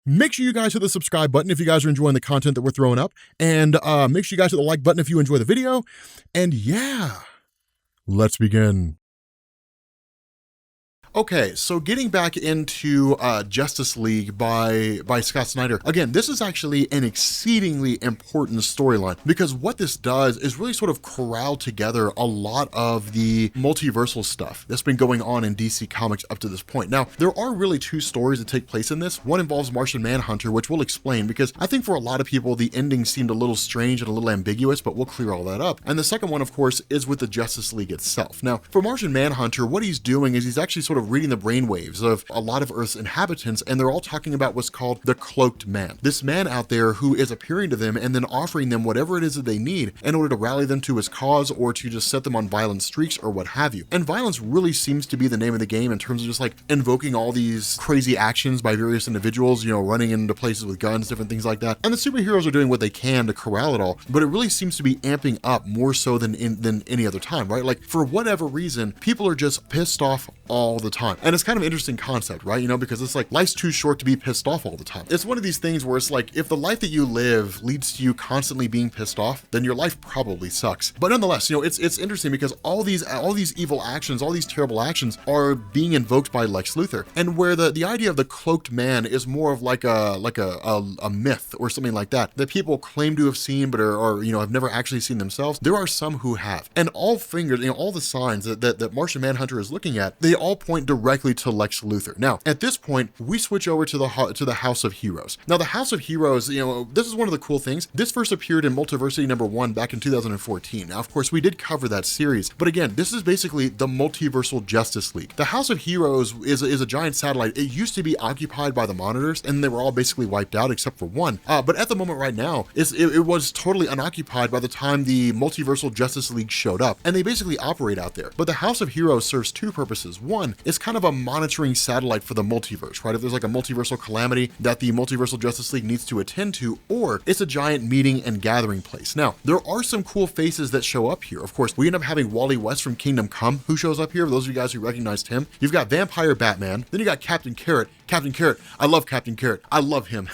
Make sure you guys hit the subscribe button if you guys are enjoying the content that we're throwing up. And make sure you guys hit the like button if you enjoy the video. And yeah, let's begin. Okay, so getting back into Justice League by Scott Snyder. Again, this is actually an exceedingly important storyline because what this does is really sort of corral together a lot of the multiversal stuff that's been going on in DC Comics up to this point. Now, there are really two stories that take place in this. One involves Martian Manhunter, which we'll explain because I think for a lot of people, the ending seemed a little strange and a little ambiguous, but we'll clear all that up. And the second one, of course, is with the Justice League itself. Now, for Martian Manhunter, what he's doing is he's actually sort of reading the brainwaves of a lot of Earth's inhabitants, and they're all talking about what's called the Cloaked Man. This man out there who is appearing to them and then offering them whatever it is that they need in order to rally them to his cause or to just set them on violent streaks or what have you. And violence really seems to be the name of the game in terms of just like invoking all these crazy actions by various individuals, you know, running into places with guns, different things like that. And the superheroes are doing what they can to corral it all, but it really seems to be amping up more so than any other time, right? Like for whatever reason, people are just pissed off all the time. And it's kind of an interesting concept, right? You know, because it's like life's too short to be pissed off all the time. It's one of these things where it's like, if the life that you live leads to you constantly being pissed off, then your life probably sucks. But nonetheless, you know, it's interesting because all these evil actions, all these terrible actions are being invoked by Lex Luthor. And where the idea of the Cloaked Man is more of like a myth or something like that people claim to have seen, but are you know, have never actually seen themselves. There are some who have. And all fingers, you know, all the signs that Martian Manhunter is looking at, they all point directly to Lex Luthor. Now, at this point, we switch over to the House of Heroes. Now, the House of Heroes, you know, this is one of the cool things. This first appeared in Multiversity #1 back in 2014. Now, of course, we did cover that series, but again, this is basically the Multiversal Justice League. The House of Heroes is a giant satellite. It used to be occupied by the Monitors, and they were all basically wiped out except for one. But at the moment right now, it was totally unoccupied by the time the Multiversal Justice League showed up, and they basically operate out there. But the House of Heroes serves two purposes. One, it's kind of a monitoring satellite for the multiverse, right? If there's like a multiversal calamity that the Multiversal Justice League needs to attend to, or it's a giant meeting and gathering place. Now, there are some cool faces that show up here. Of course, we end up having Wally West from Kingdom Come, who shows up here. For those of you guys who recognized him, you've got Vampire Batman, then you got Captain Carrot. Captain Carrot, I love Captain Carrot. I love him.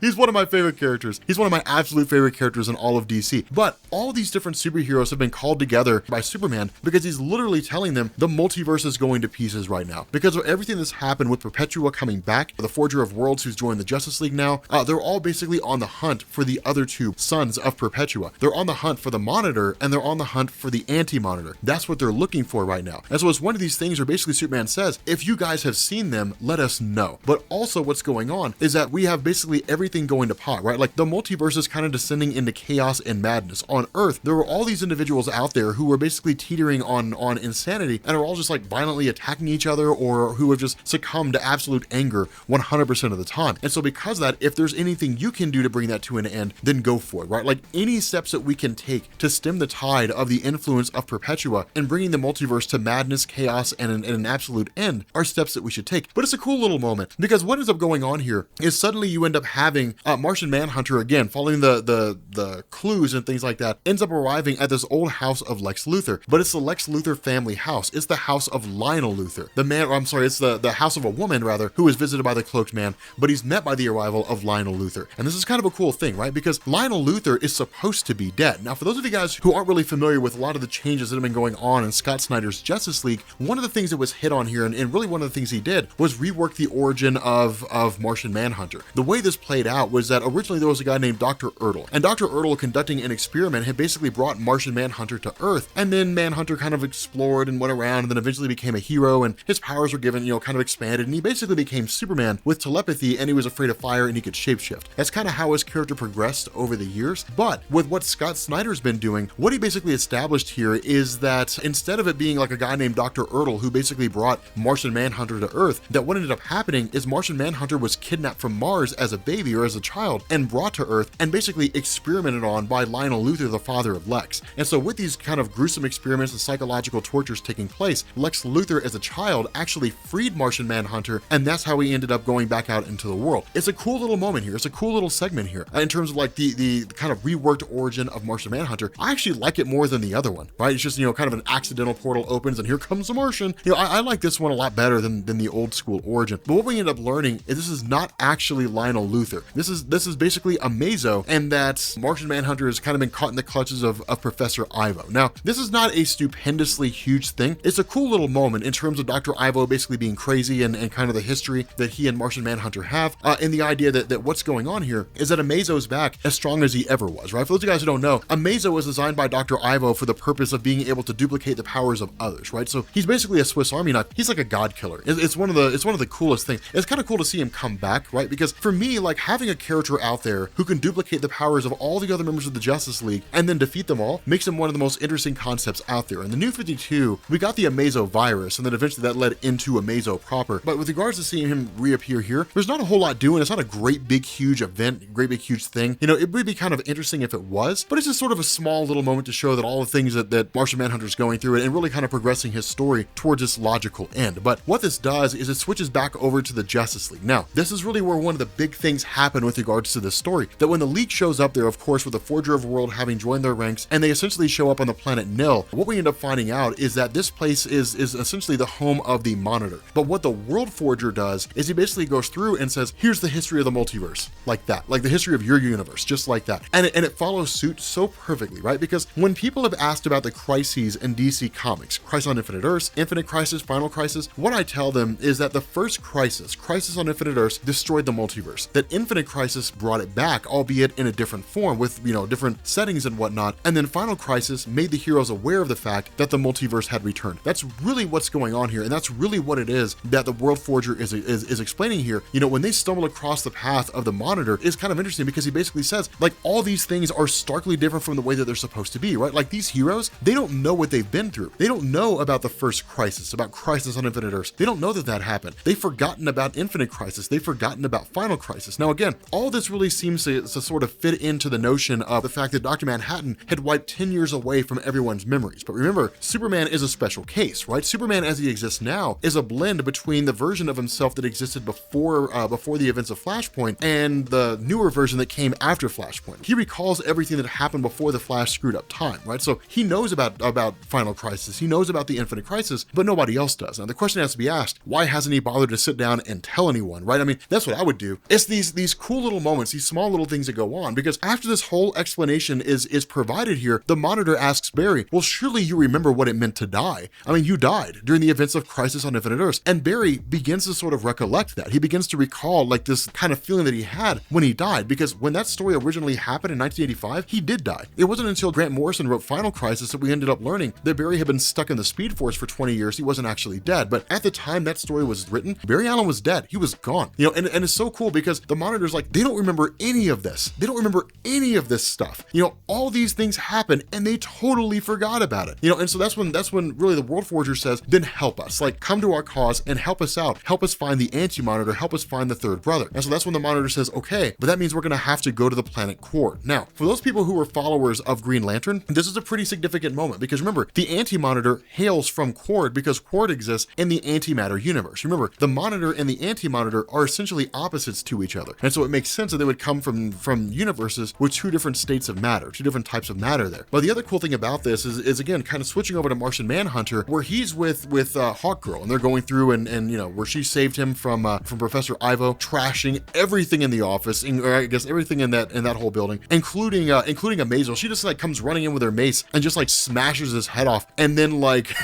He's one of my favorite characters. He's one of my absolute favorite characters in all of DC. But all these different superheroes have been called together by Superman because he's literally telling them the multiverse is going to pieces right now. Because of everything that's happened with Perpetua coming back, the Forger of Worlds who's joined the Justice League now, they're all basically on the hunt for the other two sons of Perpetua. They're on the hunt for the Monitor, and they're on the hunt for the Antimatter. That's what they're looking for right now. And so it's one of these things where basically Superman says, if you guys have seen them, let us know. But also what's going on is that we have basically everything going to pot, right? Like the multiverse is kind of descending into chaos and madness. On Earth, there were all these individuals out there who were basically teetering on insanity and are all just like violently attacking each other, or who have just succumbed to absolute anger 100% of the time. And so because of that, if there's anything you can do to bring that to an end, then go for it, right? Like any steps that we can take to stem the tide of the influence of Perpetua and bringing the multiverse to madness, chaos, and an absolute end are steps that we should take. But it's a cool little moment because what ends up going on here is suddenly you end up having Martian Manhunter, again, following the clues and things like that, ends up arriving at this old house of Lex Luthor. But it's the Lex Luthor family house. It's the house of Lionel Luthor. It's the house of a woman, rather, who is visited by the Cloaked Man, but he's met by the arrival of Lionel Luthor. And this is kind of a cool thing, right? Because Lionel Luthor is supposed to be dead. Now, for those of you guys who aren't really familiar with a lot of the changes that have been going on in Scott Snyder's Justice League, one of the things that was hit on here, and really one of the things he did, was rework the origin of Martian Manhunter. The way this played out was that originally there was a guy named Dr. Ertl, and Dr. Ertl, conducting an experiment, had basically brought Martian Manhunter to Earth, and then Manhunter kind of explored and went around and then eventually became a hero, and his powers were given, you know, kind of expanded, and he basically became Superman with telepathy, and he was afraid of fire, and he could shapeshift. That's kind of how his character progressed over the years. But with what Scott Snyder's been doing, what he basically established here is that instead of it being like a guy named Dr. Ertl who basically brought Martian Manhunter to Earth, that what ended up happening is Martian Manhunter was kidnapped from Mars as a baby or as a child and brought to Earth and basically experimented on by Lionel Luthor, the father of Lex. And so with these kind of gruesome experiments and psychological tortures taking place, Lex Luthor as a child actually freed Martian Manhunter, and that's how he ended up going back out into the world. It's a cool little moment here. It's a cool little segment here in terms of like the kind of reworked origin of Martian Manhunter. I actually like it more than the other one, right? It's just, you know, kind of an accidental portal opens and here comes the Martian. You know, I like this one a lot better than the old school origin. But what we end up learning is this is not actually Lionel Luthor. This is basically Amazo, and that Martian Manhunter has kind of been caught in the clutches of Professor Ivo. Now, this is not a stupendously huge thing. It's a cool little moment in terms of Dr. Ivo basically being crazy and kind of the history that he and Martian Manhunter have, and the idea that what's going on here is that Amazo's back as strong as he ever was, right? For those of you guys who don't know, Amazo was designed by Dr. Ivo for the purpose of being able to duplicate the powers of others, right? So he's basically a Swiss Army knife. He's like a god killer. It's one of the coolest things. It's kind of cool to see him come back, right? Because for me, like having a character out there who can duplicate the powers of all the other members of the Justice League and then defeat them all makes him one of the most interesting concepts out there. In the New 52, we got the Amazo virus, and then eventually that led into Amazo proper. But with regards to seeing him reappear here, there's not a whole lot doing. It's not a great big huge event, great big huge thing. You know, it would be kind of interesting if it was, but it's just sort of a small little moment to show that all the things that Martian Manhunter's going through and really kind of progressing his story towards its logical end. But what this does is it switches back over to the Justice League. Now, this is really where one of the big things happen with regards to this story. That when the League shows up there, of course, with the Forger of World having joined their ranks, and they essentially show up on the planet Nil, what we end up finding out is that this place is essentially the home of the Monitor. But what the World Forger does is he basically goes through and says, here's the history of the multiverse, like that, like the history of your universe, just like that. And it follows suit so perfectly, right? Because when people have asked about the crises in DC Comics, Crisis on Infinite Earths, Infinite Crisis, Final Crisis, what I tell them is that the first Crisis, Crisis on Infinite Earths, destroyed the multiverse. That Infinite Crisis brought it back, albeit in a different form with, you know, different settings and whatnot. And then Final Crisis made the heroes aware of the fact that the multiverse had returned. That's really what's going on here, and that's really what it is that the World Forger is explaining here. You know, when they stumble across the path of the Monitor, it's kind of interesting because he basically says, like, all these things are starkly different from the way that they're supposed to be, right? Like, these heroes, they don't know what they've been through. They don't know about the first Crisis, about Crisis on Infinite Earths. They don't know that happened. They've forgotten about Infinite Crisis. They've forgotten about Final Crisis. Now, again, all this really seems to sort of fit into the notion of the fact that Dr. Manhattan had wiped 10 years away from everyone's memories. But remember, Superman is a special case, right? Superman as he exists now is a blend between the version of himself that existed before the events of Flashpoint and the newer version that came after Flashpoint. He recalls everything that happened before the Flash screwed up time, right? So he knows about Final Crisis, he knows about the Infinite Crisis, but nobody else does. Now the question has to be asked, why hasn't he bothered to sit down and tell anyone, right? I mean, that's what I would do. It's these cool little moments, these small little things that go on, because after this whole explanation is provided here, the Monitor asks Barry, well, surely you remember what it meant to die. I mean, you died during the events of Crisis on Infinite Earths. And Barry begins to sort of recollect that. He begins to recall like this kind of feeling that he had when he died, because when that story originally happened in 1985, he did die. It wasn't until Grant Morrison wrote Final Crisis that we ended up learning that Barry had been stuck in the Speed Force for 20 years. He wasn't actually dead. But at the time that story was written, Barry Allen was dead. He was gone. You know, and it's so cool because the Monitor's like, they don't remember any of this. They don't remember any of this stuff. You know, all these things happen and they totally forgot about it. You know, and so that's when really the World Forger says, then help us. Like, come to our cause and help us out. Help us find the Anti-Monitor. Help us find the third brother. And so that's when the Monitor says, okay, but that means we're going to have to go to the planet Qward. Now, for those people who were followers of Green Lantern, this is a pretty significant moment because remember, the Anti-Monitor hails from Qward because Qward exists in the Antimatter universe. Remember, the Monitor and the Anti-Monitor are essentially opposites to each other. And so it makes sense that they would come from universes with two different states of matter, two different types of matter there. But the other cool thing about this is again, kind of switching over to Martian Manhunter, where he's with Hawkgirl, and they're going through and you know, where she saved him from Professor Ivo trashing everything in the office, or I guess everything in that whole building, including Amazo. She just like comes running in with her mace and just like smashes his head off, and then like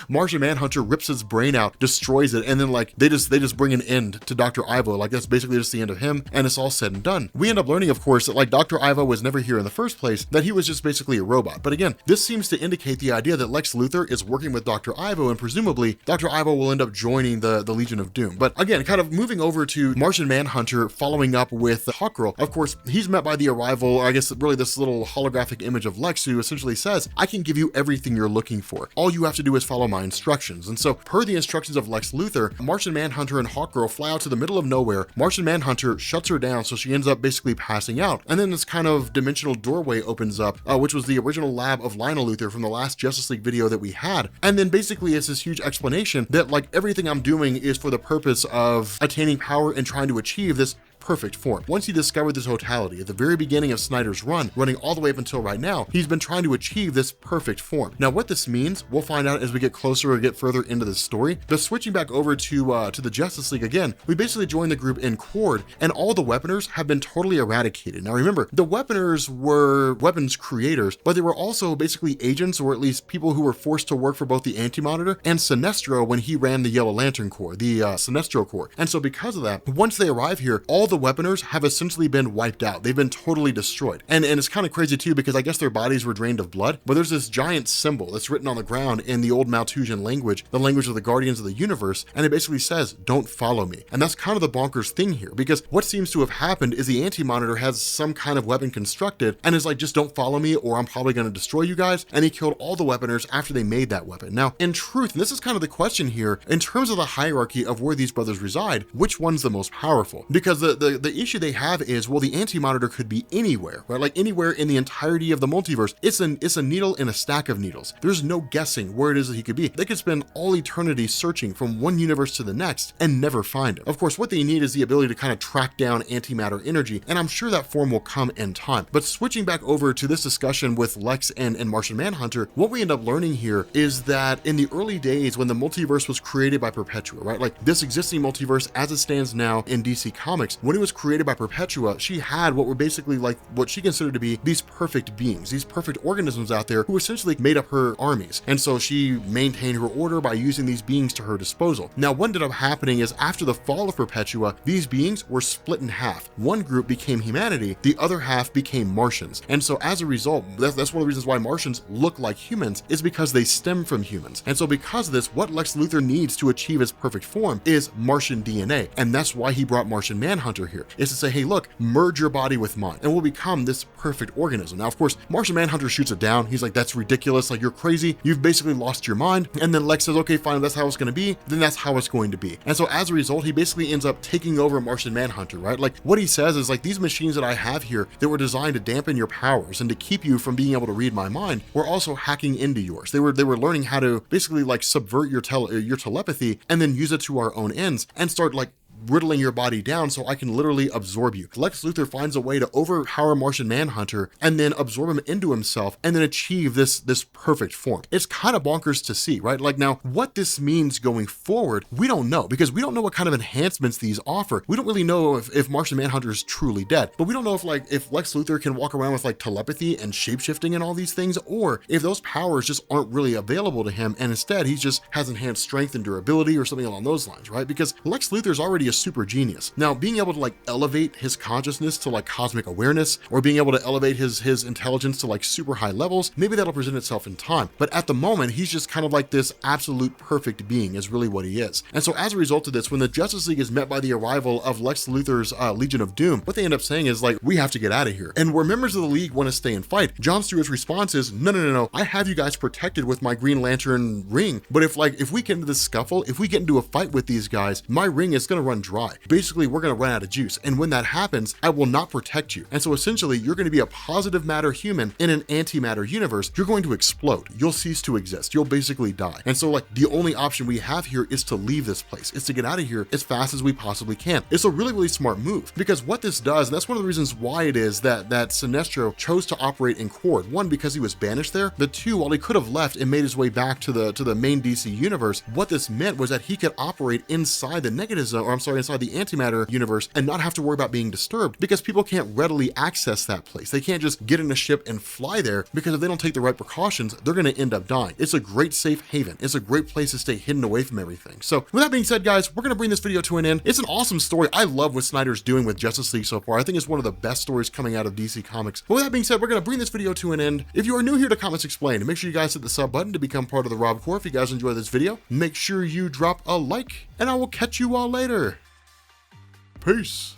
Martian Manhunter rips his brain out, destroys it, and then like they just bring an end to Dr. Ivo. Like that's basically just the end of him, and it's all said and done. We end up learning, of course, that like Dr. Ivo was never here in the first place, that he was just basically a robot. But again, this seems to indicate the idea that Lex Luthor is working with Dr. Ivo, and presumably Dr. Ivo will end up joining the Legion of Doom. But again, kind of moving over to Martian Manhunter following up with Hawkgirl, of course, he's met by the arrival, or I guess really this little holographic image of Lex, who essentially says, I can give you everything you're looking for. All you have to do is follow my instructions. And so, per the instructions of Lex Luthor, Martian Manhunter and Hawkgirl fly out to the middle of nowhere. Martian Manhunter shuts her down, so she ends up basically passing out. And then this kind of dimensional doorway opens up, which was the original lab of Lionel Luthor from the last Justice League video that we had. And then basically basically it's this huge explanation that like everything I'm doing is for the purpose of attaining power and trying to achieve this perfect form. Once he discovered the totality at the very beginning of Snyder's run, running all the way up until right now, he's been trying to achieve this perfect form. Now, what this means, we'll find out as we get closer or get further into the story. But switching back over to the Justice League again, we basically joined the group in Qward, and all the Weaponers have been totally eradicated. Now, remember, the Weaponers were weapons creators, but they were also basically agents, or at least people who were forced to work for both the Antimatter and Sinestro when he ran the Yellow Lantern Corps, the Sinestro Corps. And so because of that, once they arrive here, all the Weaponers have essentially been wiped out. They've been totally destroyed. And it's kind of crazy too, because I guess their bodies were drained of blood, but there's this giant symbol that's written on the ground in the old Malthusian language, the language of the Guardians of the Universe, and it basically says, "Don't follow me." And that's kind of the bonkers thing here, because what seems to have happened is the Anti-Monitor has some kind of weapon constructed and is like, just don't follow me or I'm probably going to destroy you guys. And he killed all the Weaponers after they made that weapon. Now, in truth, and this is kind of the question here, in terms of the hierarchy of where these brothers reside, which one's the most powerful? Because the issue they have is, well, the Anti-Monitor could be anywhere, right? Like anywhere in the entirety of the multiverse. It's a needle in a stack of needles. There's no guessing where it is that he could be. They could spend all eternity searching from one universe to the next and never find him. Of course, what they need is the ability to kind of track down antimatter energy, and I'm sure that form will come in time. But switching back over to this discussion with Lex and Martian Manhunter, what we end up learning here is that in the early days when the multiverse was created by Perpetua, right? Like this existing multiverse as it stands now in DC Comics, when it was created by Perpetua, she had what were basically like what she considered to be these perfect beings, these perfect organisms out there who essentially made up her armies. And so she maintained her order by using these beings to her disposal. Now, what ended up happening is after the fall of Perpetua, these beings were split in half. One group became humanity, the other half became Martians. And so as a result, that's one of the reasons why Martians look like humans, is because they stem from humans. And so because of this, what Lex Luthor needs to achieve his perfect form is Martian DNA. And that's why he brought Martian Manhunter here, is to say, hey, look, merge your body with mine and we'll become this perfect organism. Now, of course, Martian Manhunter shoots it down. He's like, that's ridiculous. Like, you're crazy. You've basically lost your mind. And then Lex says, okay, fine, that's how it's going to be. Then that's how it's going to be. And so as a result, he basically ends up taking over Martian Manhunter, right? Like what he says is like, these machines that I have here that were designed to dampen your powers and to keep you from being able to read my mind were also hacking into yours. They were learning how to basically like subvert your telepathy and then use it to our own ends and start like riddling your body down so I can literally absorb you. Lex Luthor finds a way to overpower Martian Manhunter and then absorb him into himself and then achieve this perfect form. It's kind of bonkers to see, right? Like now, what this means going forward, we don't know, because we don't know what kind of enhancements these offer. We don't really know if Martian Manhunter is truly dead, but we don't know if Lex Luthor can walk around with like telepathy and shapeshifting and all these things, or if those powers just aren't really available to him and instead he just has enhanced strength and durability or something along those lines, right? Because Lex Luthor's already a super genius. Now, being able to like elevate his consciousness to like cosmic awareness, or being able to elevate his intelligence to like super high levels, maybe that'll present itself in time. But at the moment, he's just kind of like this absolute perfect being is really what he is. And so as a result of this, when the Justice League is met by the arrival of Lex Luthor's Legion of Doom, what they end up saying is like, we have to get out of here. And where members of the League want to stay and fight, John Stewart's response is, no, I have you guys protected with my Green Lantern ring. But if we get into this scuffle, if we get into a fight with these guys, my ring is going to run dry. Basically, we're going to run out of juice. And when that happens, I will not protect you. And so essentially, you're going to be a positive matter human in an antimatter universe. You're going to explode. You'll cease to exist. You'll basically die. And so like the only option we have here is to leave this place. It's to get out of here as fast as we possibly can. It's a really, really smart move, because what this does, and that's one of the reasons why it is that Sinestro chose to operate in Qward. One, because he was banished there. But two, while he could have left and made his way back to the main DC universe, what this meant was that he could operate inside the negative zone, or I'm sorry, inside the antimatter universe and not have to worry about being disturbed, because people can't readily access that place. They can't just get in a ship and fly there, because if they don't take the right precautions, they're going to end up dying. It's a great safe haven. It's a great place to stay hidden away from everything. So with that being said, guys, we're going to bring this video to an end. It's an awesome story. I love what Snyder's doing with Justice League so far. I think it's one of the best stories coming out of DC Comics. But with that being said, we're going to bring this video to an end. If you are new here to Comics Explained, make sure you guys hit the sub button to become part of the Rob Corps. If you guys enjoy this video, make sure you drop a like, and I will catch you all later. Peace.